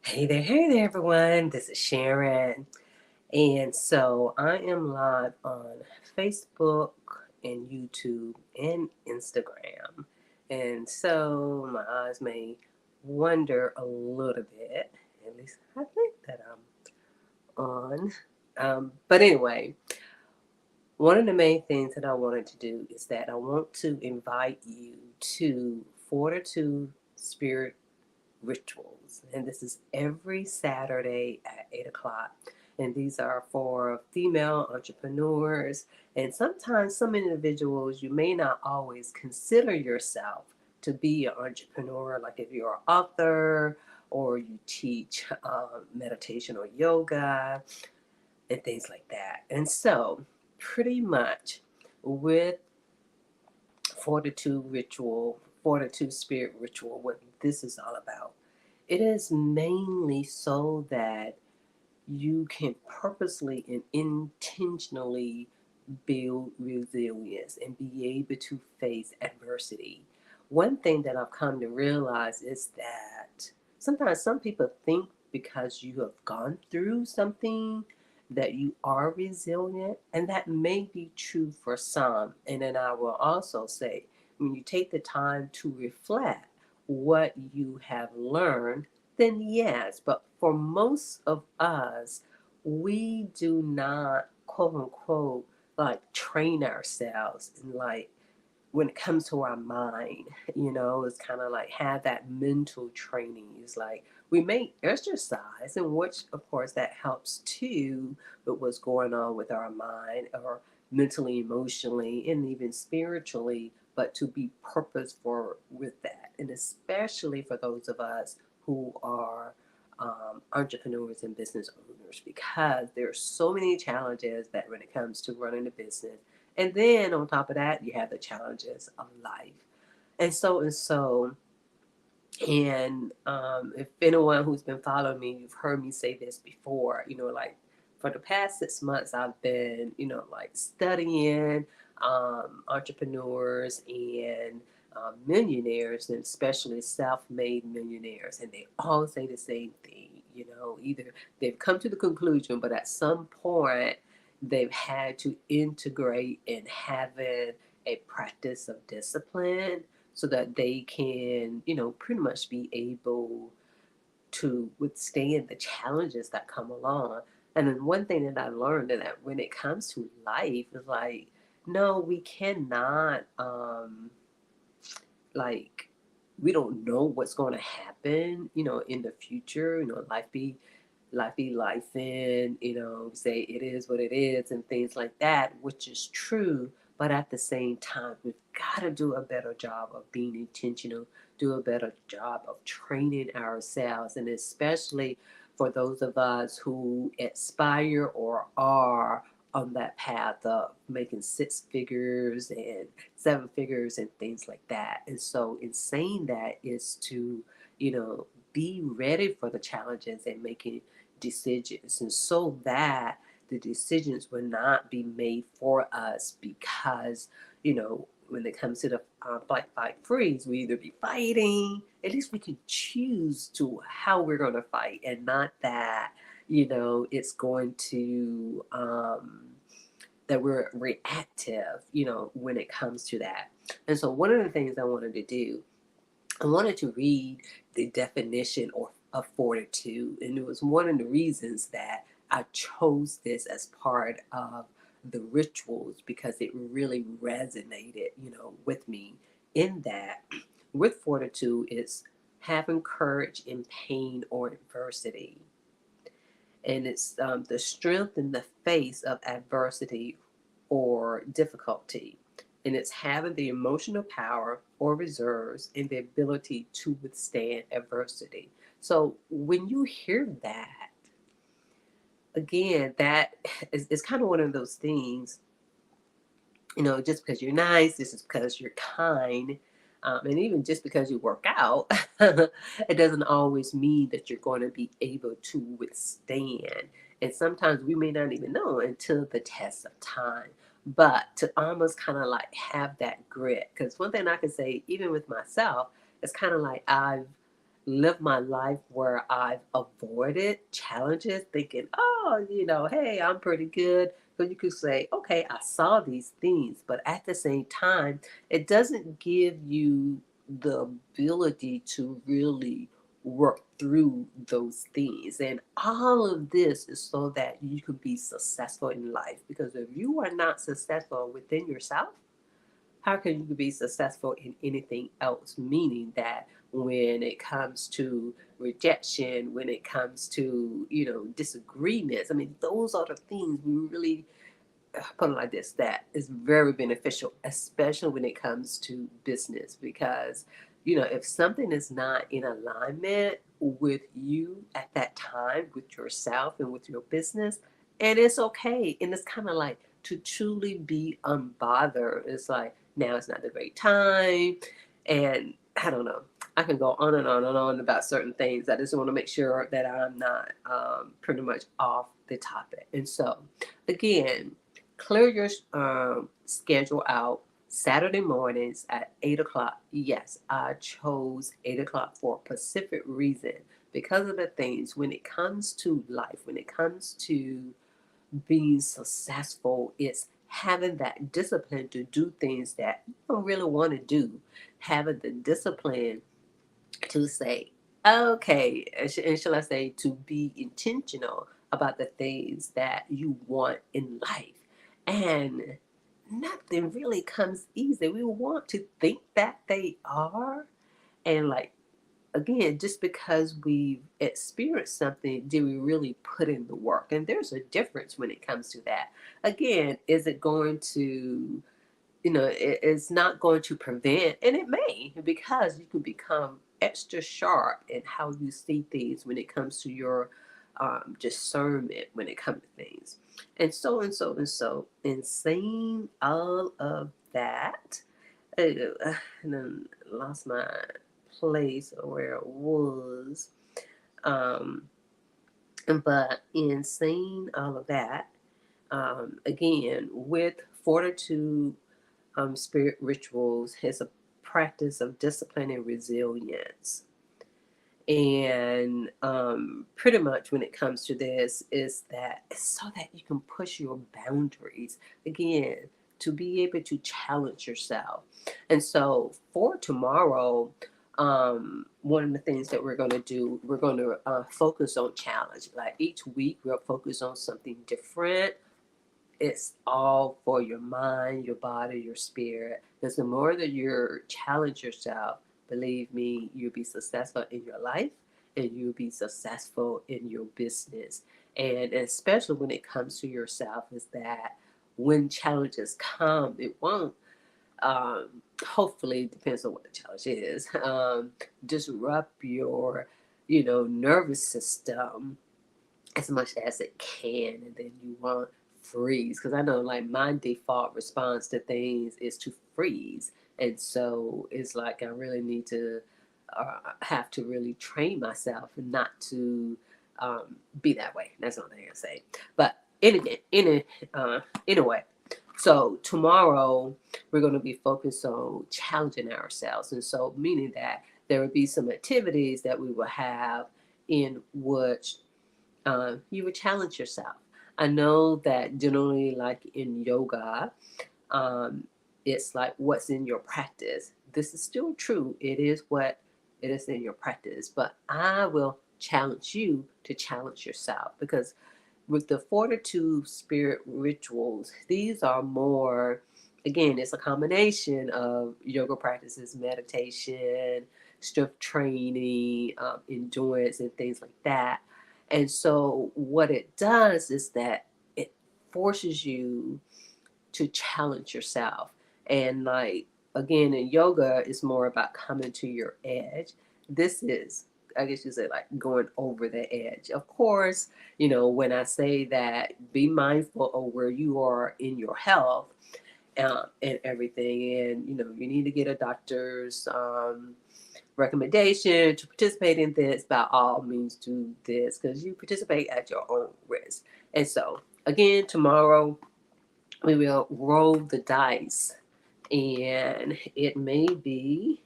Hey there, everyone. This is Sharon. And so I am live on Facebook and YouTube and Instagram. And so my eyes may wander a little bit. At least I think that I'm on. But anyway, one of the main things that I wanted to do is that I want to invite you to Fortitude Spirit Rituals. And this is every Saturday at 8 o'clock. And these are for female entrepreneurs. And sometimes some individuals, you may not always consider yourself to be an entrepreneur, like if you're an author or you teach meditation or yoga and things like that. And so, pretty much with Fortitude Spirit Ritual, what this is all about, it is mainly so that you can purposely and intentionally build resilience and be able to face adversity. One thing that I've come to realize is that sometimes some people think because you have gone through something that you are resilient, and that may be true for some. And then I will also say, when you take the time to reflect what you have learned, then yes. But for most of us, we do not, quote unquote, like train ourselves and like when it comes to our mind, it's kind of like have that mental training. It's like we may exercise, and which of course that helps too with what's going on with our mind or mentally, emotionally, and even spiritually, but to be purposeful with that. And especially for those of us who are entrepreneurs and business owners, because there are so many challenges that when it comes to running a business, and then on top of that, you have the challenges of life. And if anyone who's been following me, you've heard me say this before, like for the past 6 months, I've been, like studying entrepreneurs and millionaires, and especially self-made millionaires. And they all say the same thing, either they've come to the conclusion, but at some point, they've had to integrate in having a practice of discipline so that they can, pretty much be able to withstand the challenges that come along. And then one thing that I learned that when it comes to life is like, no, we cannot, like, we don't know what's going to happen, in the future. Life be life in, say it is what it is and things like that, which is true. But at the same time, we've got to do a better job of being intentional, do a better job of training ourselves. And especially for those of us who aspire or are on that path of making six figures and seven figures and things like that. And so, in saying that, is to, be ready for the challenges and making decisions, and so that the decisions will not be made for us because, when it comes to the fight, freeze, we either be fighting, at least we can choose to how we're going to fight, and not that, it's going to, that we're reactive, when it comes to that. And so one of the things I wanted to do, I wanted to read the definition of fortitude, and it was one of the reasons that I chose this as part of the rituals, because it really resonated, with me. In that, with fortitude, is having courage in pain or adversity, and it's the strength in the face of adversity or difficulty. And it's having the emotional power or reserves and the ability to withstand adversity. So when you hear that, again, that is kind of one of those things, just because you're nice, this is because you're kind. And even just because you work out, it doesn't always mean that you're going to be able to withstand. And sometimes we may not even know until the test of time. But to almost kind of like have that grit, because one thing I can say, even with myself, it's kind of like I've live my life where I've avoided challenges, thinking, oh, hey, I'm pretty good. So you could say, okay, I saw these things, but at the same time, it doesn't give you the ability to really work through those things. And all of this is so that you can be successful in life. Because if you are not successful within yourself, how can you be successful in anything else? Meaning that when it comes to rejection, when it comes to, disagreements, I mean, those are the things we really put it like this, that is very beneficial, especially when it comes to business. Because, if something is not in alignment with you at that time, with yourself and with your business, and it's okay. And it's kind of like to truly be unbothered. It's like, now it's not the great time. And I don't know. I can go on and on and on about certain things. I just want to make sure that I'm not pretty much off the topic. And so, again, clear your schedule out Saturday mornings at 8 o'clock. Yes, I chose 8 o'clock for a specific reason, because of the things when it comes to life, when it comes to being successful, it's having that discipline to do things that you don't really want to do, having the discipline to say, okay, and shall I say, to be intentional about the things that you want in life. And nothing really comes easy. We want to think that they are. And like, again, just because we've experienced something, do we really put in the work? And there's a difference when it comes to that. Again, is it going to, it's not going to prevent, and it may, because you can become extra sharp in how you see things when it comes to your discernment when it comes to things. And so and so and so. And saying all of that, and then lost my place or where it was. Um, but in saying all of that, again, with Fortitude Spirit Rituals, is a practice of discipline and resilience. And pretty much when it comes to this, is that it's so that you can push your boundaries again, to be able to challenge yourself. And so for tomorrow, one of the things that we're going to do, we're going to focus on challenge. Like each week, we'll focus on something different. It's all for your mind, your body, your spirit. Because the more that you challenge yourself, believe me, you'll be successful in your life and you'll be successful in your business. And especially when it comes to yourself, is that when challenges come, it won't, hopefully, depends on what the challenge is, disrupt your, nervous system as much as it can, and then you won't freeze. Because I know, like, my default response to things is to freeze, and so it's like I really need to have to really train myself not to be that way. That's the only thing I say. But anyway, so tomorrow we're going to be focused on challenging ourselves, and so meaning that there will be some activities that we will have in which you would challenge yourself. I know that generally, like in yoga, it's like what's in your practice. This is still true. It is what it is in your practice. But I will challenge you to challenge yourself, because with the Fortitude Spirit Rituals, these are more, again, it's a combination of yoga practices, meditation, strength training, endurance, and things like that. And so, what it does is that it forces you to challenge yourself. And, like, again, in yoga, it's more about coming to your edge. This is, I guess you say, like going over the edge. Of course, when I say that, be mindful of where you are in your health and everything. And, you need to get a doctor's recommendation to participate in this. By all means, do this, because you participate at your own risk. And so, again, tomorrow we will roll the dice, and it may be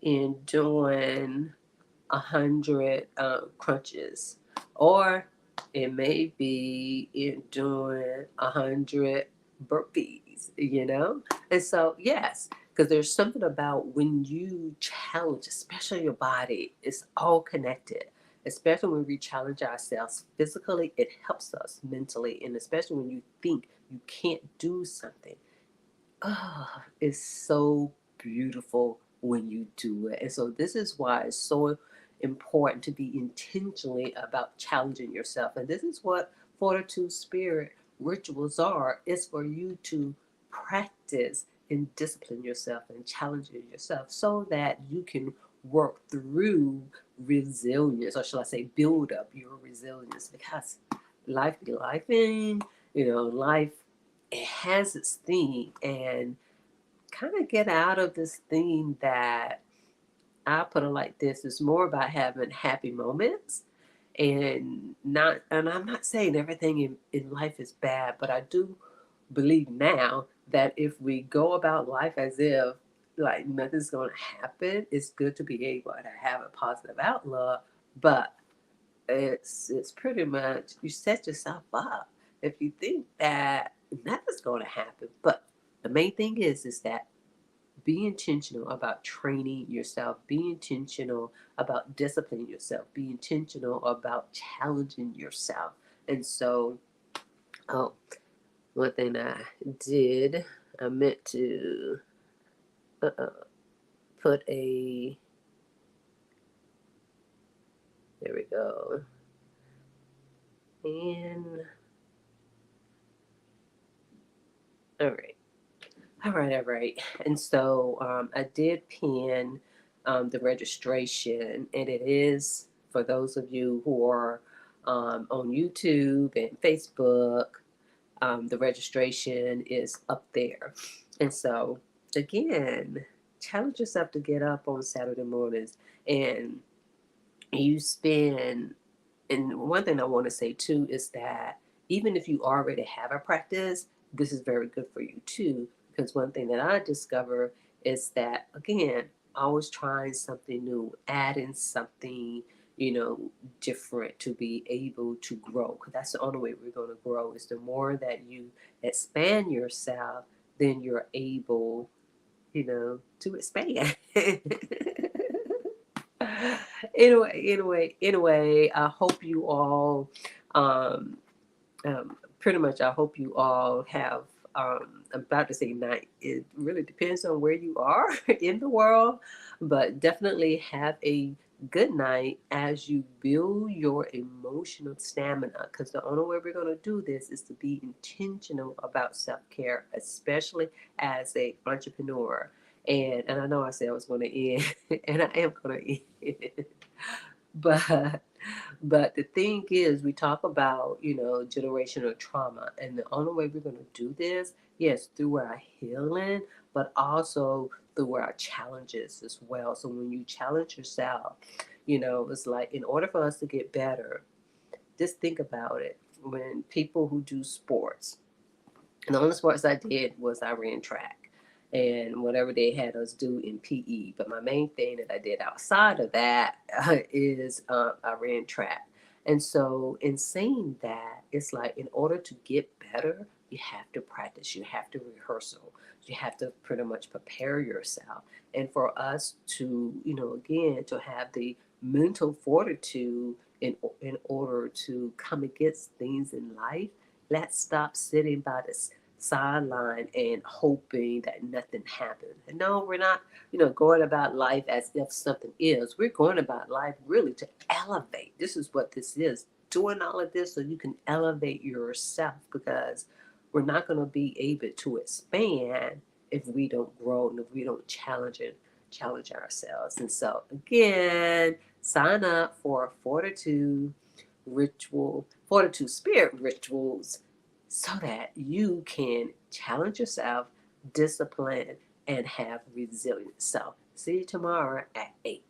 in doing 100 crunches, or it may be in doing 100 burpees, And so, yes, because there's something about when you challenge, especially your body, it's all connected. Especially when we challenge ourselves physically, it helps us mentally. And especially when you think you can't do something, it's so beautiful when you do it. And so this is why it's so important to be intentionally about challenging yourself. And this is what Fortitude Spirit Rituals are. It's for you to practice and discipline yourself and challenge yourself so that you can work through resilience, or shall I say build up your resilience, because life be lifing, life, it has its theme, and kind of get out of this theme that, I put it like this, it's more about having happy moments, and I'm not saying everything in life is bad, but I do believe now that if we go about life as if like nothing's going to happen, it's good to be able to have a positive outlook, but it's pretty much you set yourself up if you think that nothing's going to happen. But the main thing is that be intentional about training yourself, be intentional about disciplining yourself, be intentional about challenging yourself. And so, oh, one thing I did, I meant to put a, there we go, and all right. All right, all right. And so I did pin the registration, and it is for those of you who are on YouTube and Facebook. The registration is up there. And so, again, challenge yourself to get up on Saturday mornings and you spend. And one thing I want to say too is that even if you already have a practice, this is very good for you too. Because one thing that I discover is that, again, always trying something new, adding something, different to be able to grow. Because that's the only way we're going to grow, is the more that you expand yourself, then you're able, to expand. Anyway, I hope you all, pretty much, I hope you all have, I'm about to say night. It really depends on where you are in the world, but definitely have a good night as you build your emotional stamina. Because the only way we're going to do this is to be intentional about self-care, especially as a entrepreneur. And I know I said I was going to end, and I am going to end. But the thing is, we talk about, generational trauma, and the only way we're going to do this, yes, through our healing, but also through our challenges as well. So when you challenge yourself, it's like, in order for us to get better, just think about it. When people who do sports, and the only sports I did was I ran track and whatever they had us do in PE. But my main thing that I did outside of that is I ran track. And so, in saying that, it's like, in order to get better, you have to practice, you have to rehearsal, you have to pretty much prepare yourself. And for us to, again, to have the mental fortitude in order to come against things in life, let's stop sitting by the sideline and hoping that nothing happened. And no, we're not, going about life as if something is. We're going about life really to elevate. This is what this is. Doing all of this so you can elevate yourself, because we're not going to be able to expand if we don't grow and if we don't challenge ourselves. And so, again, sign up for Fortitude Spirit Rituals, so that you can challenge yourself, discipline, and have resilience. So, see you tomorrow at 8.